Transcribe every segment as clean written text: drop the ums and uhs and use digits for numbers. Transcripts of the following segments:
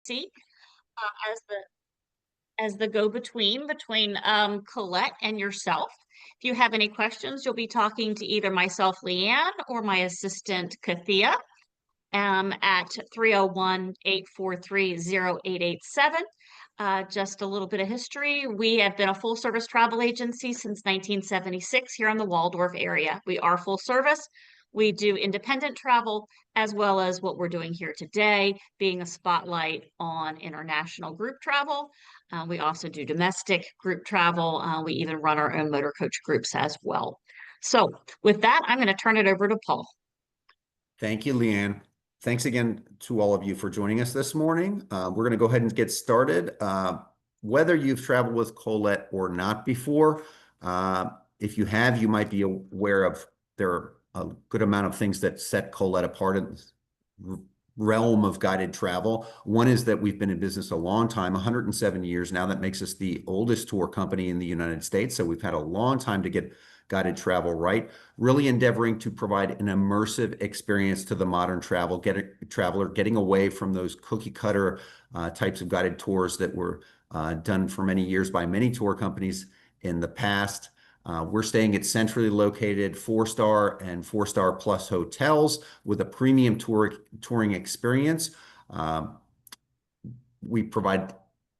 See, as the go-between between Colette and yourself. If you have any questions, you'll be talking to either myself, Leanne, or my assistant, Kathia, at 301-843-0887. Just a little bit of history. We have been a full service travel agency since 1976 here in the Waldorf area. We are full service. We do independent travel as well as what we're doing here today, being a spotlight on international group travel. We also do domestic group travel. We even run our own motor coach groups as well. So, with that, I'm going to turn it over to Paul. Thank you, Leanne. Thanks again to all of you for joining us this morning. We're going to go ahead and get started. Whether you've traveled with Collette or not before, if you have, you might be aware of there are a good amount of things that set Collette apart in the realm of guided travel. One is that we've been in business a long time, 107 years now. That makes us the oldest tour company in the United States. So we've had a long time to get guided travel right, really endeavoring to provide an immersive experience to the modern traveler, getting away from those cookie cutter types of guided tours that were done for many years by many tour companies in the past. We're staying at centrally located 4-star and 4-star plus hotels with a premium touring experience. We provide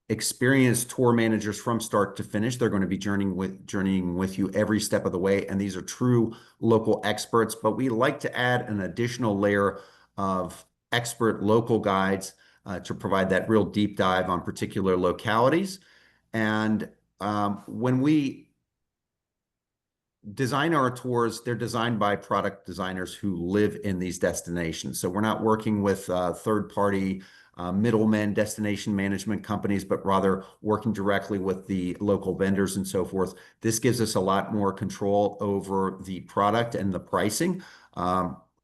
experienced tour managers from start to finish. They're going to be journeying with you every step of the way, and these are true local experts. But we like to add an additional layer of expert local guides to provide that real deep dive on particular localities. And when we design our tours, they're designed by product designers who live in these destinations. So we're not working with third-party middlemen, destination management companies, but rather working directly with the local vendors and so forth. This gives us a lot more control over the product and the pricing,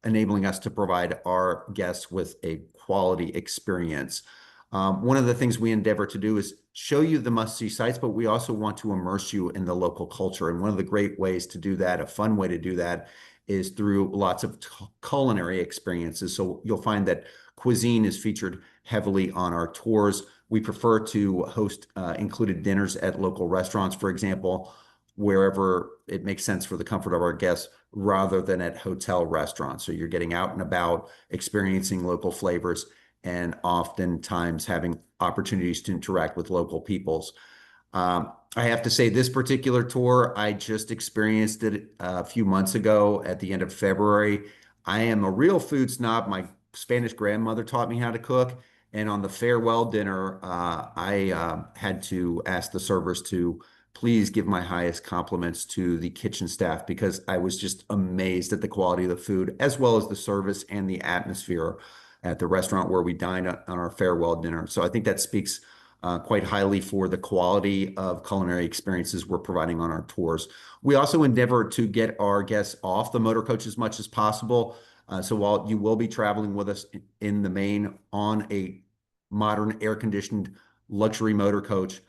enabling us to provide our guests with a quality experience. One of the things we endeavor to do is show you the must-see sites, but we also want to immerse you in the local culture. And one of the great ways to do that, a fun way to do that, is through lots of culinary experiences. So you'll find that cuisine is featured heavily on our tours. We prefer to host included dinners at local restaurants, for example, wherever it makes sense for the comfort of our guests, rather than at hotel restaurants. So you're getting out and about, experiencing local flavors, and oftentimes having opportunities to interact with local peoples. I have to say, this particular tour, I just experienced it a few months ago at the end of February. I am a real food snob. My Spanish grandmother taught me how to cook. And on the farewell dinner, I had to ask the servers to please give my highest compliments to the kitchen staff, because I was just amazed at the quality of the food, as well as the service and the atmosphere at the restaurant where we dined on our farewell dinner. So I think that speaks quite highly for the quality of culinary experiences we're providing on our tours. We also endeavor to get our guests off the motor coach as much as possible. So while you will be traveling with us in the main on a modern air-conditioned luxury motor coach,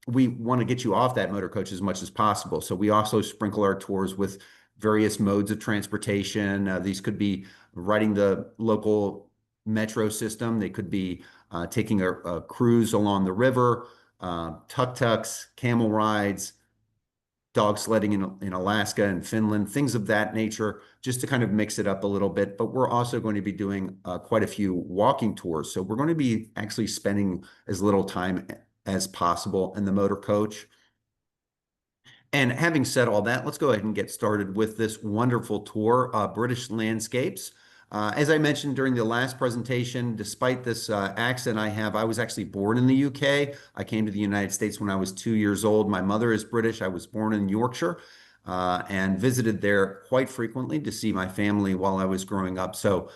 we want to get you off that motor coach as much as possible. So we also sprinkle our tours with various modes of transportation. These could be riding the local metro system. They could be taking a cruise along the river, tuk-tuks, camel rides, dog sledding in Alaska and Finland, things of that nature, just to kind of mix it up a little bit. But we're also going to be doing quite a few walking tours. So we're going to be actually spending as little time as possible in the motor coach. And having said all that, let's go ahead and get started with this wonderful tour, British Landscapes. As I mentioned during the last presentation, despite this accent I have, I was actually born in the UK. I came to the United States when I was 2 years old. My mother is British. I was born in Yorkshire and visited there quite frequently to see my family while I was growing up. So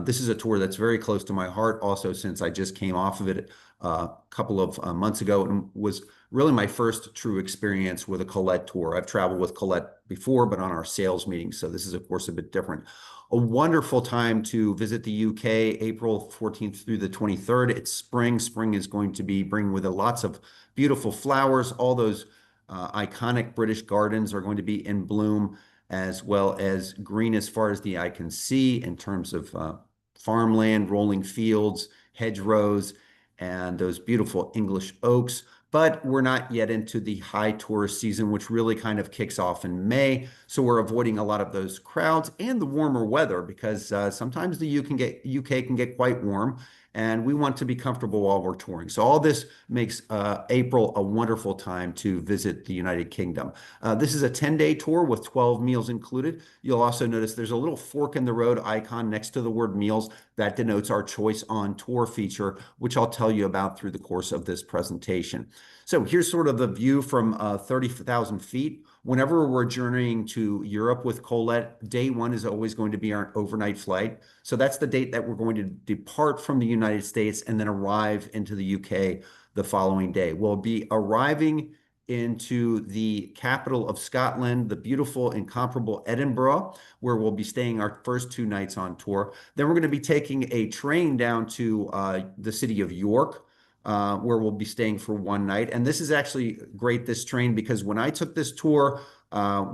this is a tour that's very close to my heart, also since I just came off of it a couple of months ago, and was really my first true experience with a Collette tour. I've traveled with Collette before, but on our sales meetings. So this is, of course, a bit different. A wonderful time to visit the UK, April 14th through the 23rd. It's spring. Spring is going to be bringing with it lots of beautiful flowers. All those iconic British gardens are going to be in bloom, as well as green as far as the eye can see in terms of farmland, rolling fields, hedgerows and those beautiful English oaks. But we're not yet into the high tourist season, which really kind of kicks off in May. So we're avoiding a lot of those crowds and the warmer weather because sometimes the UK can get quite warm, and we want to be comfortable while we're touring. So all this makes April a wonderful time to visit the United Kingdom. This is a 10-day tour with 12 meals included. You'll also notice there's a little fork in the road icon next to the word meals that denotes our choice on tour feature, which I'll tell you about through the course of this presentation. So here's sort of the view from 30,000 feet. Whenever we're journeying to Europe with Collette, day one is always going to be our overnight flight. So that's the date that we're going to depart from the United States and then arrive into the UK the following day. We'll be arriving into the capital of Scotland, the beautiful, incomparable Edinburgh, where we'll be staying our first 2 nights on tour. Then we're going to be taking a train down to the city of York, where we'll be staying for 1 night. And this is actually great, this train, because when I took this tour,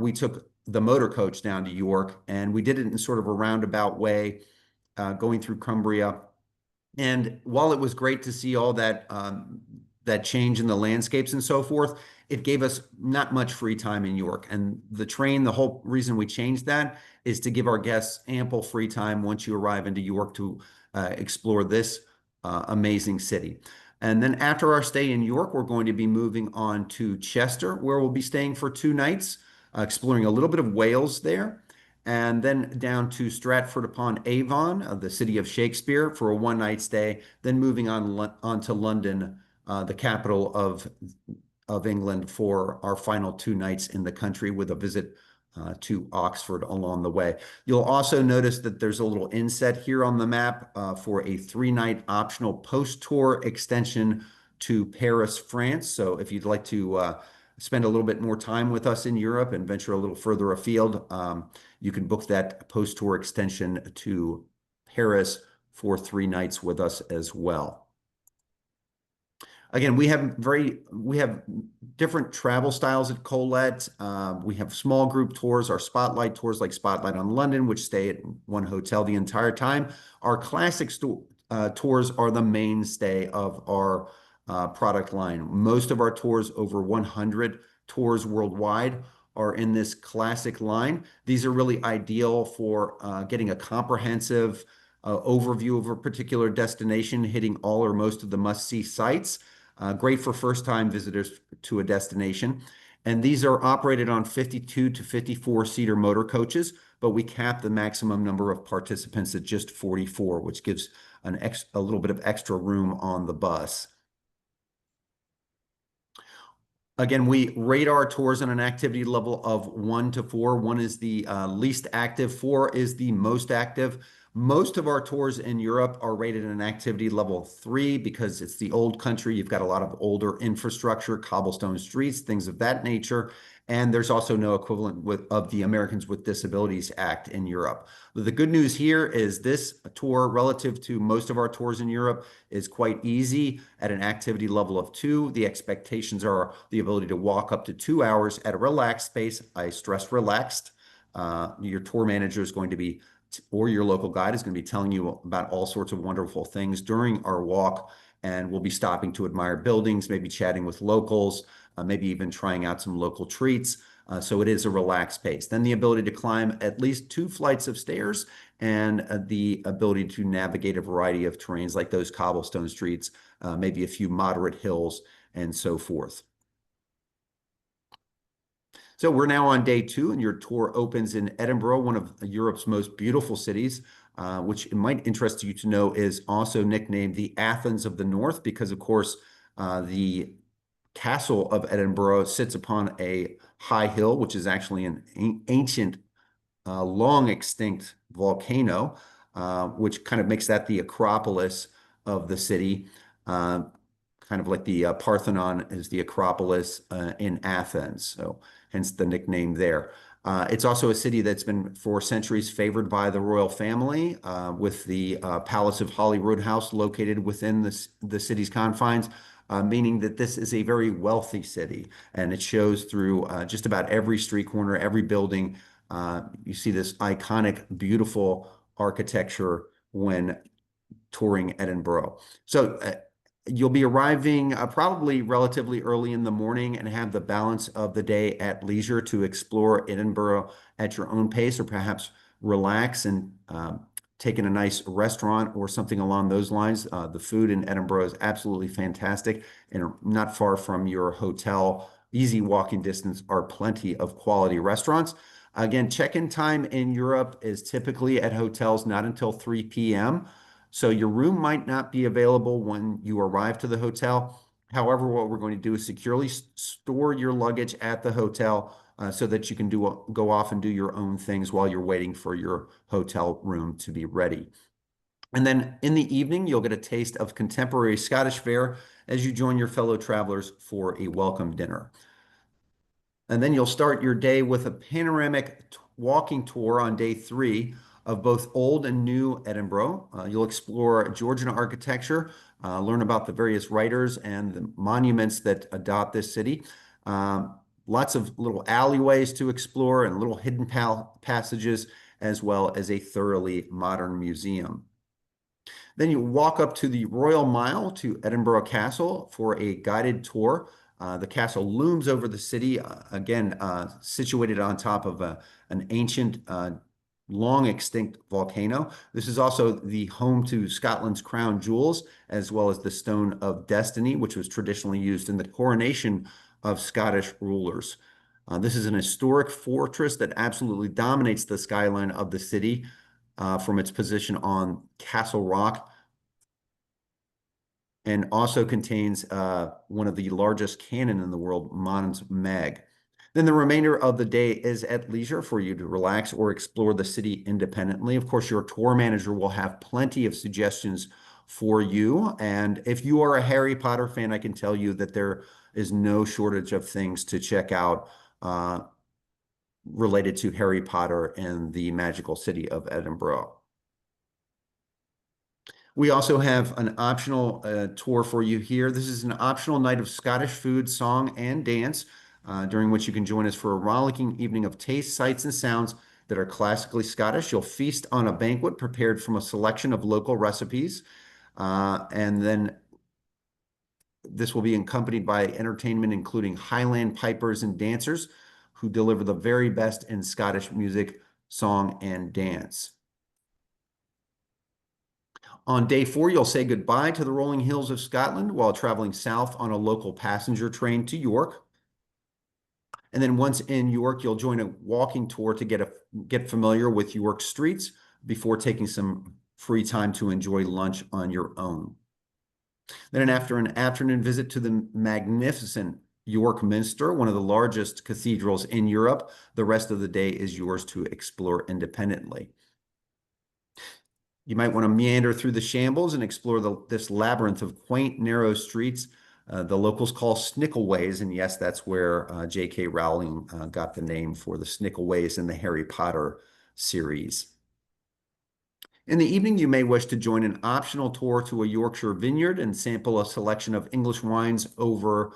we took the motor coach down to York, and we did it in sort of a roundabout way, going through Cumbria. And while it was great to see all that change in the landscapes and so forth, it gave us not much free time in York. And the train, the whole reason we changed that is to give our guests ample free time once you arrive into York to explore this amazing city. And then after our stay in York, we're going to be moving on to Chester, where we'll be staying for 2 nights, exploring a little bit of Wales there, and then down to Stratford upon Avon, the city of Shakespeare, for a 1 night stay, then moving on to London, the capital of England, for our final 2 nights in the country, with a visit to Oxford along the way. You'll also notice that there's a little inset here on the map for a 3 night optional post-tour extension to Paris, France. So if you'd like to spend a little bit more time with us in Europe and venture a little further afield, you can book that post-tour extension to Paris for 3 nights with us as well. Again, we have different travel styles at Collette. We have small group tours, our spotlight tours like Spotlight on London, which stay at one hotel the entire time. Our classic tours are the mainstay of our product line. Most of our tours, over 100 tours worldwide, are in this classic line. These are really ideal for getting a comprehensive overview of a particular destination, hitting all or most of the must-see sites. Great for first-time visitors to a destination. And these are operated on 52 to 54-seater motor coaches, but we cap the maximum number of participants at just 44, which gives a little bit of extra room on the bus. Again, we rate our tours on an activity level of 1 to 4. 1 is the least active, 4 is the most active. Most of our tours in Europe are rated an activity level 3 because it's the old country. You've got a lot of older infrastructure, cobblestone streets, things of that nature. And there's also no equivalent of the Americans with Disabilities Act in Europe. The good news here is this tour, relative to most of our tours in Europe, is quite easy at an activity level of 2. The expectations are the ability to walk up to 2 hours at a relaxed pace. I stress relaxed. Your tour manager is going to be, or your local guide is going to be, telling you about all sorts of wonderful things during our walk, and we'll be stopping to admire buildings, maybe chatting with locals, maybe even trying out some local treats. So it is a relaxed pace. Then the ability to climb at least 2 flights of stairs, and the ability to navigate a variety of terrains like those cobblestone streets, maybe a few moderate hills, and so forth. So we're now on day 2, and your tour opens in Edinburgh, one of Europe's most beautiful cities, which it might interest you to know is also nicknamed the Athens of the North, because, of course, the castle of Edinburgh sits upon a high hill, which is actually an ancient, long extinct volcano, which kind of makes that the Acropolis of the city. Kind of like the Parthenon is the Acropolis in Athens, so hence the nickname there. It's also a city that's been for centuries favored by the royal family, with the Palace of Holyrood House located within the city's confines, meaning that this is a very wealthy city, and it shows through just about every street corner, every building. You see this iconic, beautiful architecture when touring Edinburgh. So you'll be arriving probably relatively early in the morning and have the balance of the day at leisure to explore Edinburgh at your own pace, or perhaps relax and take in a nice restaurant or something along those lines. The food in Edinburgh is absolutely fantastic, and not far from your hotel, easy walking distance, are plenty of quality restaurants. Again, check-in time in Europe is typically at hotels not until 3 p.m. So your room might not be available when you arrive to the hotel. However, what we're going to do is securely store your luggage at the hotel so that you can go off and do your own things while you're waiting for your hotel room to be ready. And then in the evening, you'll get a taste of contemporary Scottish fare as you join your fellow travelers for a welcome dinner. And then you'll start your day with a panoramic walking tour on day 3 of both old and new Edinburgh. You'll explore Georgian architecture, learn about the various writers and the monuments that dot this city. Lots of little alleyways to explore and little hidden passages, as well as a thoroughly modern museum. Then you walk up to the Royal Mile to Edinburgh Castle for a guided tour. The castle looms over the city, again, situated on top of an ancient, long extinct volcano. This is also the home to Scotland's crown jewels, as well as the Stone of Destiny, which was traditionally used in the coronation of Scottish rulers. This is an historic fortress that absolutely dominates the skyline of the city from its position on Castle Rock, and also contains one of the largest cannon in the world, Mons Mag. Then the remainder of the day is at leisure for you to relax or explore the city independently. Of course, your tour manager will have plenty of suggestions for you. And if you are a Harry Potter fan, I can tell you that there is no shortage of things to check out related to Harry Potter and the magical city of Edinburgh. We also have an optional tour for you here. This is an optional night of Scottish food, song, and dance, during which you can join us for a rollicking evening of taste, sights, and sounds that are classically Scottish. You'll feast on a banquet prepared from a selection of local recipes. And then this will be accompanied by entertainment, including Highland pipers and dancers who deliver the very best in Scottish music, song, and dance. On day 4, you'll say goodbye to the rolling hills of Scotland while traveling south on a local passenger train to York. And then once in York, you'll join a walking tour to get familiar with York streets before taking some free time to enjoy lunch on your own. Then after an afternoon visit to the magnificent York Minster, one of the largest cathedrals in Europe, the rest of the day is yours to explore independently. You might want to meander through the shambles and explore this labyrinth of quaint, narrow streets the locals call Snickleways. And yes, that's where J.K. Rowling got the name for the Snickleways in the Harry Potter series. In the evening, you may wish to join an optional tour to a Yorkshire vineyard and sample a selection of English wines over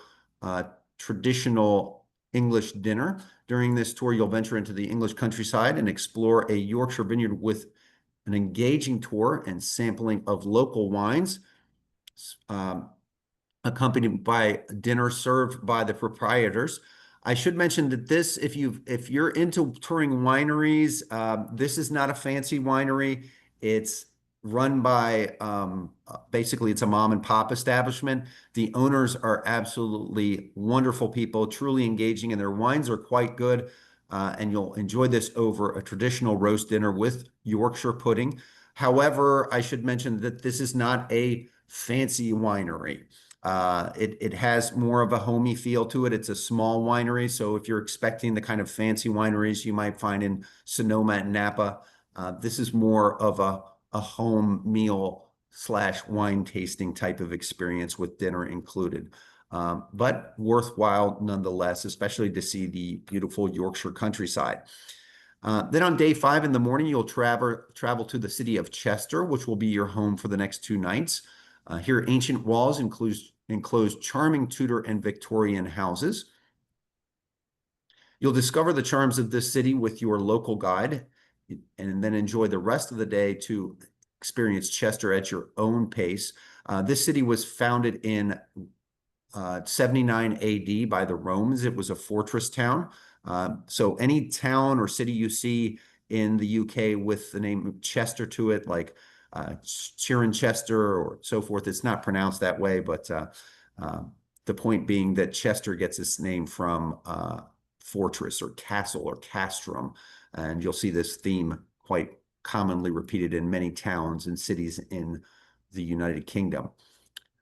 traditional English dinner. During this tour, you'll venture into the English countryside and explore a Yorkshire vineyard with an engaging tour and sampling of local wines, accompanied by dinner served by the proprietors. I should mention that this, if you're into touring wineries, this is not a fancy winery. It's run by basically it's a mom and pop establishment. The owners are absolutely wonderful people, truly engaging, and their wines are quite good. And you'll enjoy this over a traditional roast dinner with Yorkshire pudding. However, I should mention that this is not a fancy winery. It has more of a homey feel to it. It's a small winery, so if you're expecting the kind of fancy wineries you might find in Sonoma and Napa, this is more of a home meal / wine tasting type of experience with dinner included. But worthwhile nonetheless, especially to see the beautiful Yorkshire countryside. Then on day 5 in the morning, you'll travel to the city of Chester, which will be your home for the next 2 nights. Here, ancient walls enclose charming Tudor and Victorian houses. You'll discover the charms of this city with your local guide, and then enjoy the rest of the day to experience Chester at your own pace. This city was founded in 79 AD by the Romans. It was a fortress town. So any town or city you see in the UK with the name Chester to it, like Cirencester or so forth, it's not pronounced that way, but uh, the point being that Chester gets its name from fortress or castle or castrum. And you'll see this theme quite commonly repeated in many towns and cities in the United Kingdom.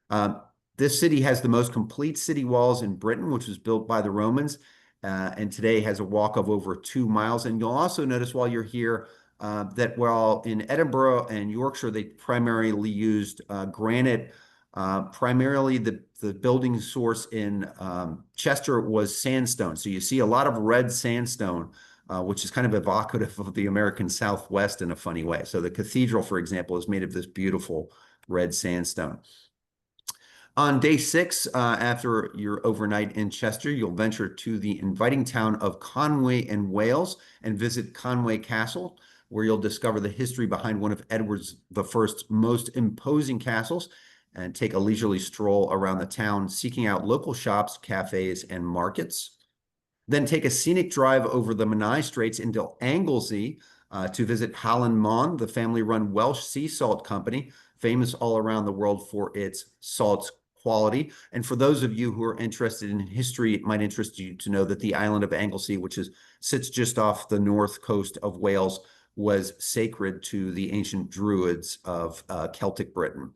Uh, this city has the most complete city walls in Britain, which was built by the Romans, and today has a walk of over 2 miles. And you'll also notice while you're here that while in Edinburgh and Yorkshire, they primarily used granite, primarily the building source in Chester was sandstone. So you see a lot of red sandstone, which is kind of evocative of the American Southwest in a funny way. So the cathedral, for example, is made of this beautiful red sandstone. On day 6, after your overnight in Chester, you'll venture to the inviting town of Conway in Wales and visit Conway Castle, where you'll discover the history behind one of Edward I's most imposing castles and take a leisurely stroll around the town, seeking out local shops, cafes, and markets. Then take a scenic drive over the Menai Straits into Anglesey to visit Hallan Mon, the family-run Welsh sea salt company, famous all around the world for its salts quality. And for those of you who are interested in history, it might interest you to know that the island of Anglesey, which sits just off the north coast of Wales, was sacred to the ancient Druids of Celtic Britain.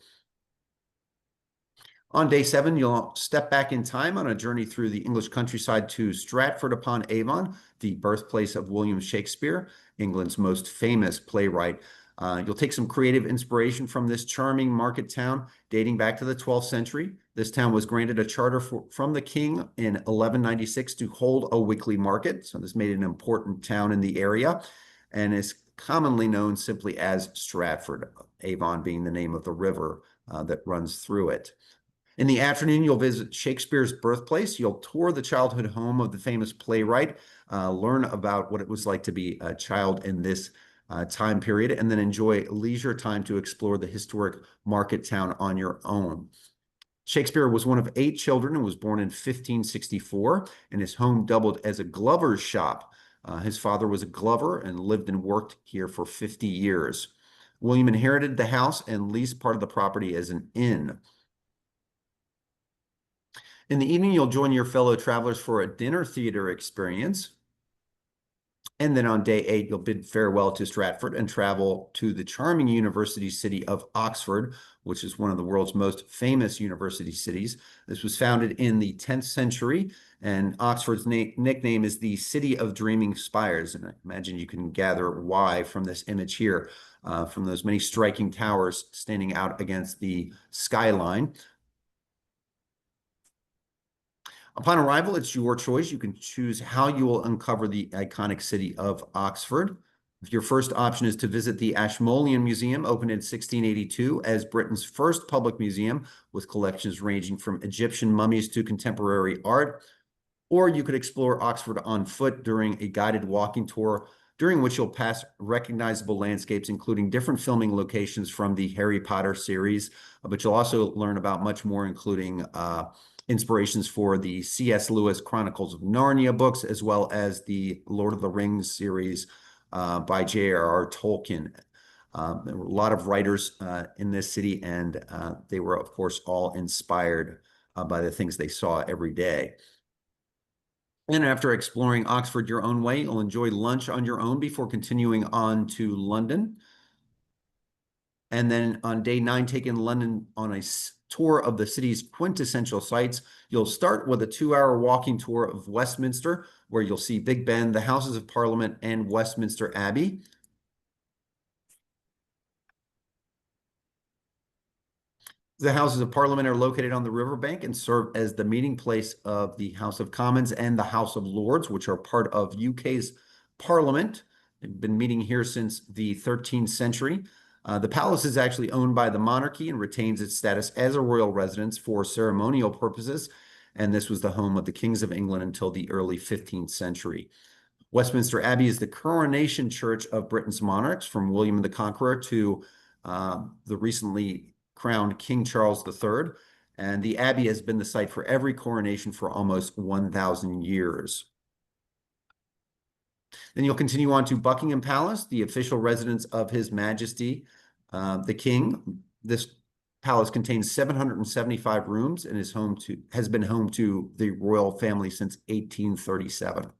On day 7, you'll step back in time on a journey through the English countryside to Stratford-upon-Avon, the birthplace of William Shakespeare, England's most famous playwright. You'll take some creative inspiration from this charming market town dating back to the 12th century. This town was granted a charter from the king in 1196 to hold a weekly market. So this made it an important town in the area and is commonly known simply as Stratford, Avon being the name of the river that runs through it. In the afternoon, you'll visit Shakespeare's birthplace. You'll tour the childhood home of the famous playwright, learn about what it was like to be a child in this time period, and then enjoy leisure time to explore the historic market town on your own. Shakespeare was one of 8 children and was born in 1564, and his home doubled as a glover's shop. His father was a glover and lived and worked here for 50 years. William inherited the house and leased part of the property as an inn. In the evening, you'll join your fellow travelers for a dinner theater experience. And then on day 8, you'll bid farewell to Stratford and travel to the charming university city of Oxford, which is one of the world's most famous university cities. This was founded in the 10th century, and Oxford's nickname is the City of Dreaming Spires. And I imagine you can gather why from this image here, from those many striking towers standing out against the skyline. Upon arrival, it's your choice. You can choose how you will uncover the iconic city of Oxford. Your first option is to visit the Ashmolean Museum, opened in 1682 as Britain's first public museum, with collections ranging from Egyptian mummies to contemporary art. Or you could explore Oxford on foot during a guided walking tour, during which you'll pass recognizable landscapes, including different filming locations from the Harry Potter series. But you'll also learn about much more, including inspirations for the C.S. Lewis Chronicles of Narnia books, as well as the Lord of the Rings series by J.R.R. Tolkien. There were a lot of writers in this city, and they were, of course, all inspired by the things they saw every day. And after exploring Oxford your own way, you'll enjoy lunch on your own before continuing on to London. And then on day 9, taking London on a tour of the city's quintessential sites. You'll start with a 2-hour walking tour of Westminster, where you'll see Big Ben, the Houses of Parliament, and Westminster Abbey. The Houses of Parliament are located on the riverbank and serve as the meeting place of the House of Commons and the House of Lords, which are part of UK's Parliament. They've been meeting here since the 13th century. The palace is actually owned by the monarchy and retains its status as a royal residence for ceremonial purposes, and this was the home of the kings of England until the early 15th century. Westminster Abbey is the coronation church of Britain's monarchs, from William the Conqueror to the recently crowned King Charles III, and the Abbey has been the site for every coronation for almost 1,000 years. Then you'll continue on to Buckingham Palace, the official residence of His Majesty, the King. This palace contains 775 rooms and has been home to the royal family since 1837.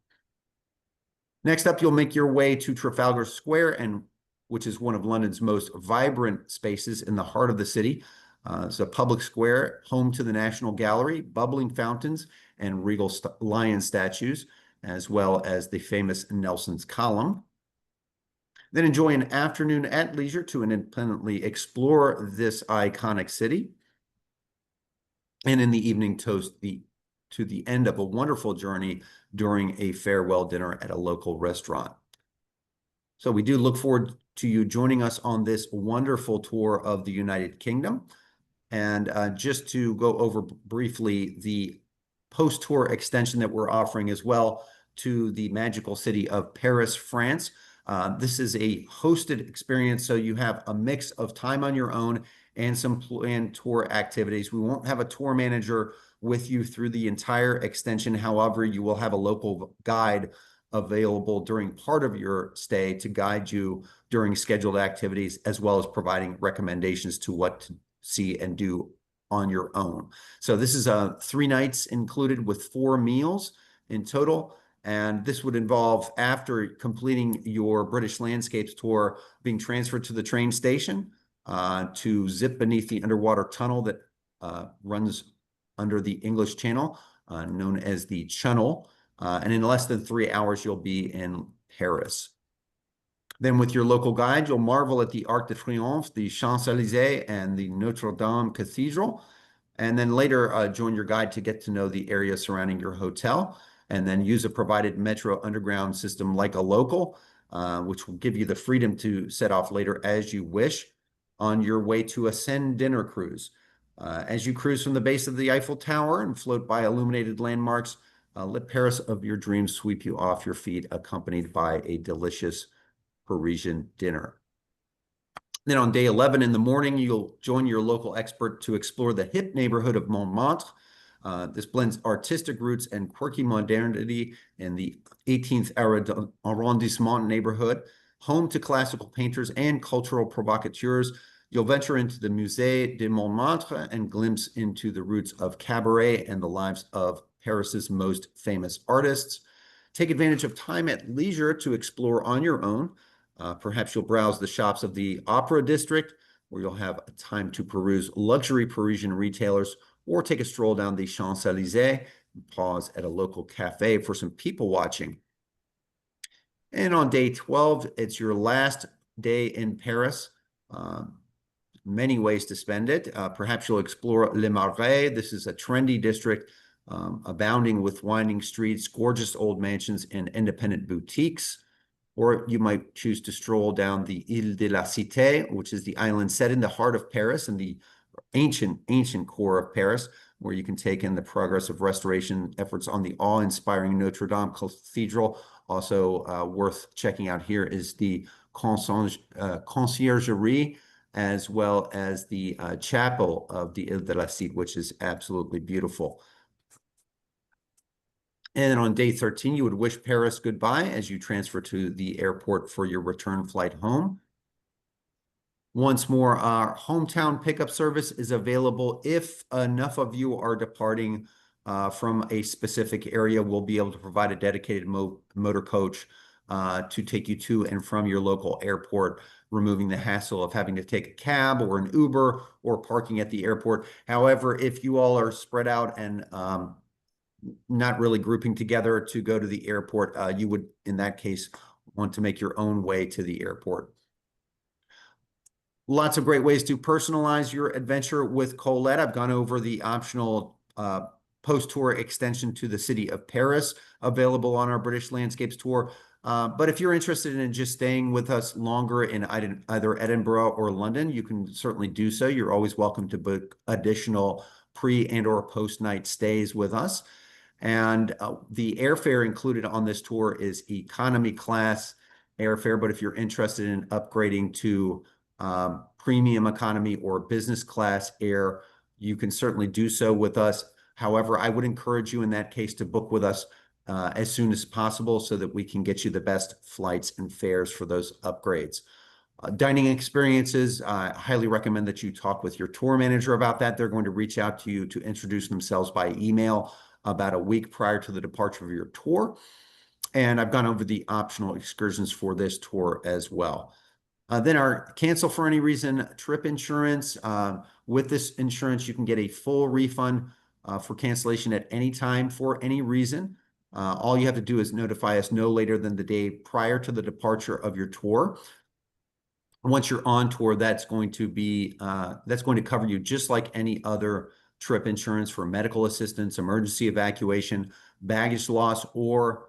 Next up, you'll make your way to Trafalgar Square, which is one of London's most vibrant spaces in the heart of the city. It's a public square, home to the National Gallery, bubbling fountains, and regal lion statues, as well as the famous Nelson's Column. Then enjoy an afternoon at leisure to independently explore this iconic city. And in the evening, toast to the end of a wonderful journey during a farewell dinner at a local restaurant. So we do look forward to you joining us on this wonderful tour of the United Kingdom. And just to go over briefly the post-tour extension that we're offering as well to the magical city of Paris, France. This is a hosted experience, so you have a mix of time on your own and some planned tour activities. We won't have a tour manager with you through the entire extension. However, you will have a local guide available during part of your stay to guide you during scheduled activities, as well as providing recommendations to what to see and do on your own. So this is 3 nights included with 4 meals in total. And this would involve, after completing your British Landscapes tour, being transferred to the train station to zip beneath the underwater tunnel that runs under the English Channel, known as the Channel. And in less than 3 hours, you'll be in Paris. Then with your local guide, you'll marvel at the Arc de Triomphe, the Champs-Élysées, and the Notre Dame Cathedral. And then later, join your guide to get to know the area surrounding your hotel, and then use a provided Metro Underground system like a local, which will give you the freedom to set off later as you wish on your way to a Seine dinner cruise. As you cruise from the base of the Eiffel Tower and float by illuminated landmarks, let Paris of your dreams sweep you off your feet, accompanied by a delicious Parisian dinner. Then on day 11 in the morning, you'll join your local expert to explore the hip neighborhood of Montmartre. This blends artistic roots and quirky modernity in the 18th arrondissement neighborhood, home to classical painters and cultural provocateurs. You'll venture into the Musée de Montmartre and glimpse into the roots of cabaret and the lives of Paris's most famous artists. Take advantage of time at leisure to explore on your own. Perhaps you'll browse the shops of the Opera District, where you'll have time to peruse luxury Parisian retailers, or take a stroll down the Champs-Élysées and pause at a local cafe for some people watching. And on day 12, it's your last day in Paris. Many ways to spend it. Perhaps you'll explore Le Marais. This is a trendy district abounding with winding streets, gorgeous old mansions, and independent boutiques. Or you might choose to stroll down the Ile de la Cité, which is the island set in the heart of Paris and the ancient core of Paris, where you can take in the progress of restoration efforts on the awe-inspiring Notre Dame Cathedral. Also worth checking out here is the conciergerie, as well as the chapel of the Ile de la Cité, which is absolutely beautiful. And on day 13, you would wish Paris goodbye as you transfer to the airport for your return flight home. Once more, our hometown pickup service is available. If enough of you are departing from a specific area, we'll be able to provide a dedicated motor coach to take you to and from your local airport, removing the hassle of having to take a cab or an Uber or parking at the airport. However, if you all are spread out and not really grouping together to go to the airport, you would, in that case, want to make your own way to the airport. Lots of great ways to personalize your adventure with Collette. I've gone over the optional post-tour extension to the city of Paris available on our British Landscapes tour. But if you're interested in just staying with us longer in either Edinburgh or London, you can certainly do so. You're always welcome to book additional pre- and or post-night stays with us. And the airfare included on this tour is economy class airfare. But if you're interested in upgrading to premium economy or business class air, you can certainly do so with us. However, I would encourage you in that case to book with us as soon as possible so that we can get you the best flights and fares for those upgrades. Dining experiences, I highly recommend that you talk with your tour manager about that. They're going to reach out to you to introduce themselves by email about a week prior to the departure of your tour. And I've gone over the optional excursions for this tour as well. Then our cancel for any reason trip insurance. With this insurance, you can get a full refund for cancellation at any time for any reason. All you have to do is notify us no later than the day prior to the departure of your tour. Once you're on tour, that's going to cover you just like any other trip insurance for medical assistance, emergency evacuation, baggage loss, or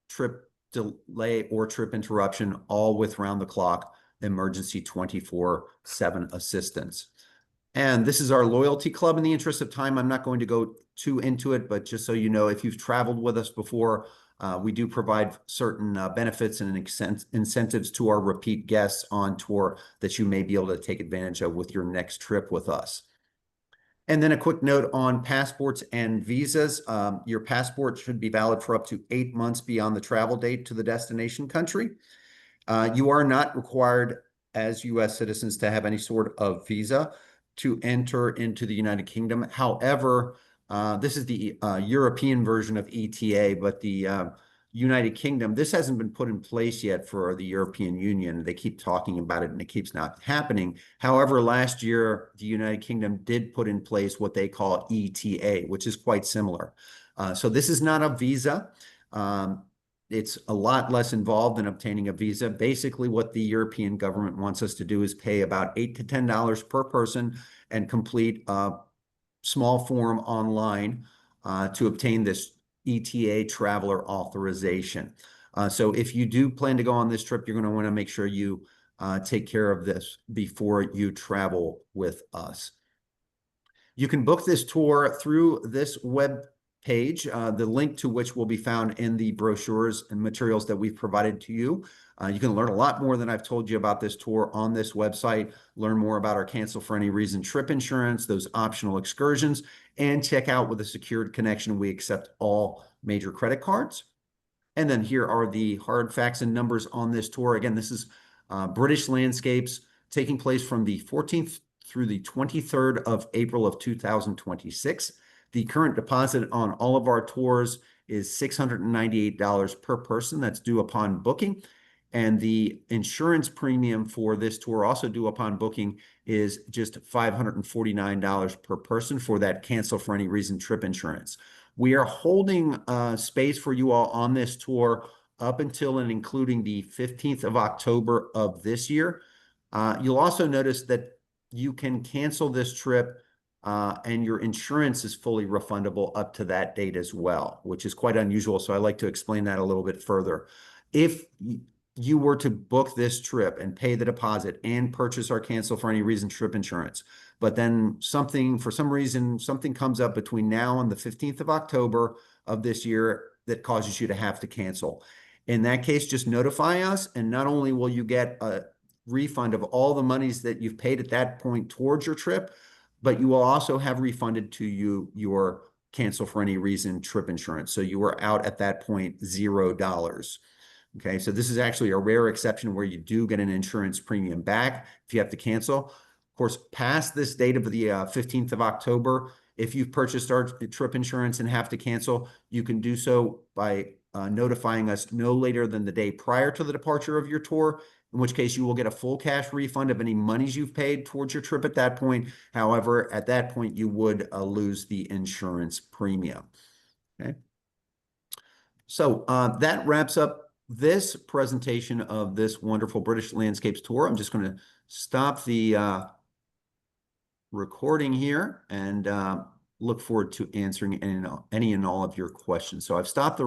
trip delay or trip interruption, all with round-the-clock emergency 24/7 assistance. And this is our loyalty club. In the interest of time, I'm not going to go too into it, but just so you know, if you've traveled with us before, we do provide certain benefits and incentives to our repeat guests on tour that you may be able to take advantage of with your next trip with us. And then a quick note on passports and visas. Your passport should be valid for up to 8 months beyond the travel date to the destination country. You are not required as U.S. citizens to have any sort of visa to enter into the United Kingdom. However, this is the European version of ETA, but the United Kingdom, this hasn't been put in place yet for the European Union. They keep talking about it and it keeps not happening. However, last year, the United Kingdom did put in place what they call ETA, which is quite similar. So this is not a visa. It's a lot less involved than obtaining a visa. Basically, what the European government wants us to do is pay about $8 to $10 per person and complete a small form online to obtain this ETA traveler authorization. So if you do plan to go on this trip, you're going to want to make sure you take care of this before you travel with us. You can book this tour through this web page, the link to which will be found in the brochures and materials that we've provided to you. You can learn a lot more than I've told you about this tour on this website, learn more about our cancel for any reason trip insurance, those optional excursions, and check out with a secured connection. We accept all major credit cards. And then here are the hard facts and numbers on this tour. Again, this is British Landscapes taking place from the 14th through the 23rd of April of 2026. The current deposit on all of our tours is $698 per person. That's due upon booking. And the insurance premium for this tour, also due upon booking, is just $549 per person for that cancel for any reason trip insurance. We are holding space for you all on this tour up until and including the 15th of October of this year. You'll also notice that you can cancel this trip and your insurance is fully refundable up to that date as well, which is quite unusual. So I'd like to explain that a little bit further. If you were to book this trip and pay the deposit and purchase our cancel for any reason trip insurance, but then for some reason, something comes up between now and the 15th of October of this year that causes you to have to cancel. In that case, just notify us, and not only will you get a refund of all the monies that you've paid at that point towards your trip, but you will also have refunded to you your cancel for any reason trip insurance. So you were out at that point $0. Okay, so this is actually a rare exception where you do get an insurance premium back if you have to cancel. Of course, past this date of the 15th of October, if you've purchased our trip insurance and have to cancel, you can do so by notifying us no later than the day prior to the departure of your tour, in which case you will get a full cash refund of any monies you've paid towards your trip at that point. However, at that point, you would lose the insurance premium. Okay. So that wraps up this presentation of this wonderful British Landscapes tour. I'm just going to stop the recording here and look forward to answering any and all of your questions. So I've stopped the